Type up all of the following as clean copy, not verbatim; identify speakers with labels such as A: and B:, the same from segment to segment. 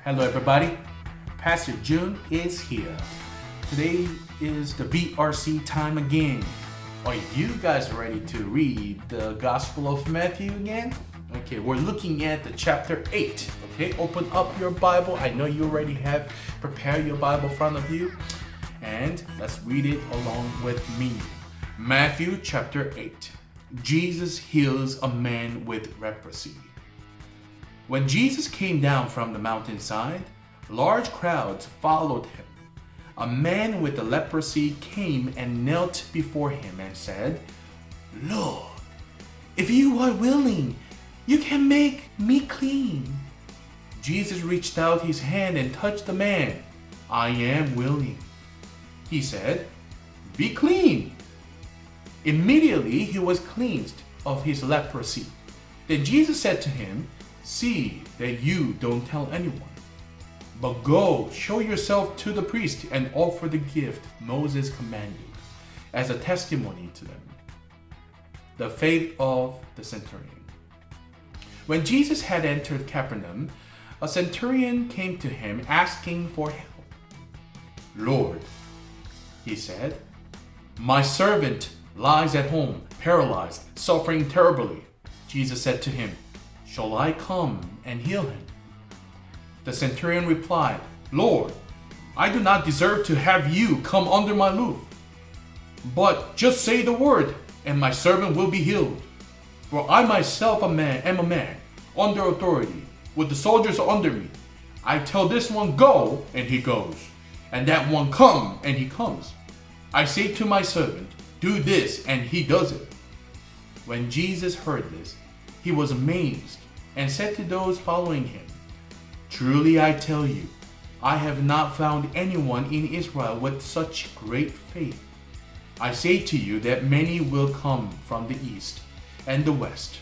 A: Hello everybody, Pastor Joon is here. Today is the BRC time again. Are you guys ready to read the Gospel of Matthew again? Okay, we're looking at the chapter 8. Okay, open up your Bible. I know you already have prepared your Bible in front of you. And let's read it along with me. Matthew chapter 8. Jesus heals a man with leprosy. When Jesus came down from the mountainside, large crowds followed him. A man with the leprosy came and knelt before him and said, "Lord, if you are willing, you can make me clean." Jesus reached out his hand and touched the man. "I am willing," he said. "Be clean." Immediately he was cleansed of his leprosy. Then Jesus said to him, "See that you don't tell anyone, but go show yourself to the priest and offer the gift Moses commanded as a testimony to them." The faith of the centurion. When Jesus had entered Capernaum, a centurion came to him asking for help. "Lord," he said, "my servant lies at home, paralyzed, suffering terribly." Jesus said to him, "Shall I come and heal him?" The centurion replied, "Lord, I do not deserve to have you come under my roof. But just say the word, and my servant will be healed. For I myself am a man under authority, with the soldiers under me. I tell this one, 'Go,' and he goes, and that one, 'Come,' and he comes. I say to my servant, 'Do this,' and he does it." When Jesus heard this, he was amazed and said to those following him, "Truly I tell you, I have not found anyone in Israel with such great faith. I say to you that many will come from the east and the west,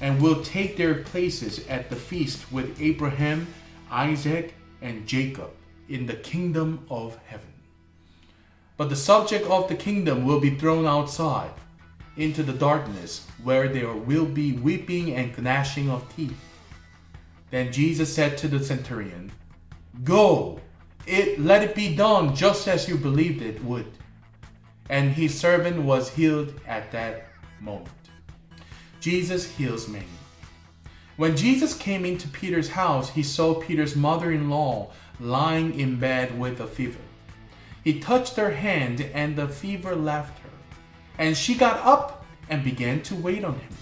A: and will take their places at the feast with Abraham, Isaac, and Jacob in the kingdom of heaven. But the subject of the kingdom will be thrown outside into the darkness, where there will be weeping and gnashing of teeth." Then Jesus said to the centurion, "Go, let it be done just as you believed it would." And his servant was healed at that moment. Jesus heals many. When Jesus came into Peter's house, he saw Peter's mother-in-law lying in bed with a fever. He touched her hand, and the fever left her, and she got up and began to wait on him.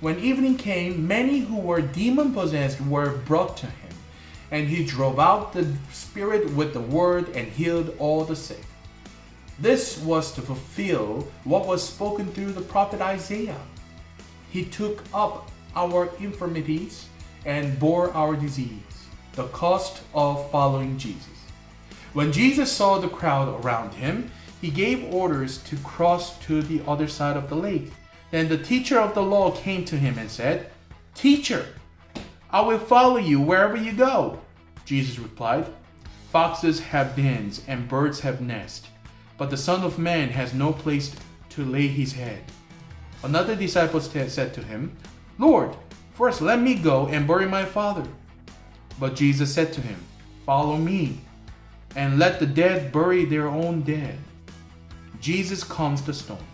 A: When evening came, many who were demon-possessed were brought to him, and he drove out the spirit with the word and healed all the sick. This was to fulfill what was spoken through the prophet Isaiah. "He took up our infirmities and bore our disease," the cost of following Jesus. When Jesus saw the crowd around him, he gave orders to cross to the other side of the lake. Then the teacher of the law came to him and said, "Teacher, I will follow you wherever you go." Jesus replied, "Foxes have dens and birds have nests, but the Son of Man has no place to lay his head." Another disciple said to him, "Lord, first let me go and bury my father." But Jesus said to him, "Follow me, and let the dead bury their own dead." Jesus calms the storm.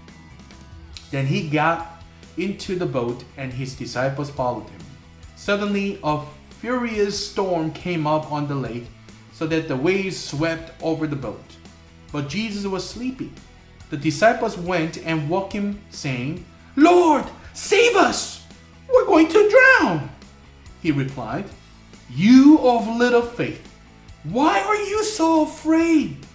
A: Then he got into the boat, and his disciples followed him. Suddenly a furious storm came up on the lake, so that the waves swept over the boat. But Jesus was sleeping. The disciples went and woke him, saying, "Lord, save us! We're going to drown!" He replied, "You of little faith, why are you so afraid?"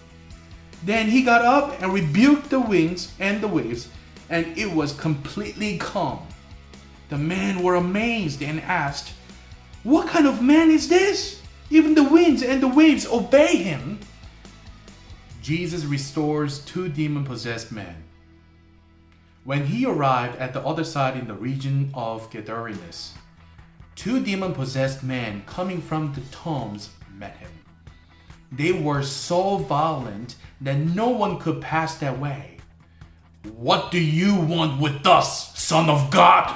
A: Then he got up and rebuked the winds and the waves, and it was completely calm. The men were amazed and asked, "What kind of man is this? Even the winds and the waves obey him." Jesus restores two demon-possessed men. When he arrived at the other side in the region of Gadarenes, two demon-possessed men coming from the tombs met him. They were so violent that no one could pass that way. "What do you want with us, Son of God?"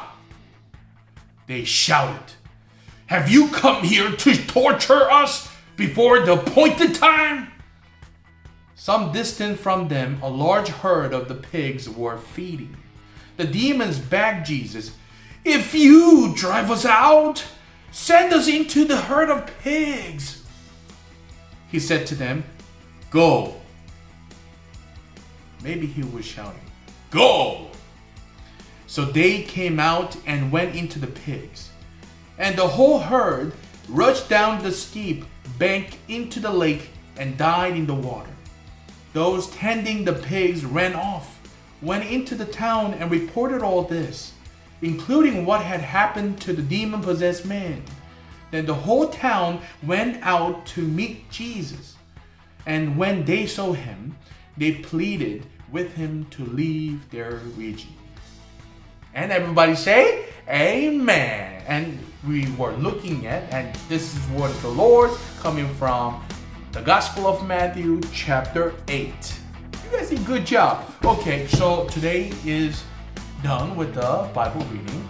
A: they shouted. Have you come here to torture us before the appointed time? Some distance from them, a large herd of the pigs were feeding. The demons begged Jesus, "If you drive us out, send us into the herd of pigs." He said to them, "Go." Maybe he was shouting, "Go!" So they came out and went into the pigs. And the whole herd rushed down the steep bank into the lake and died in the water. Those tending the pigs ran off, went into the town and reported all this, including what had happened to the demon-possessed man. Then the whole town went out to meet Jesus. And when they saw him, they pleaded with him to leave their region. And everybody say, Amen. And we were looking at, and this is what the Lord coming from the Gospel of Matthew, chapter 8. You guys did a good job. Okay, so today is done with the Bible reading.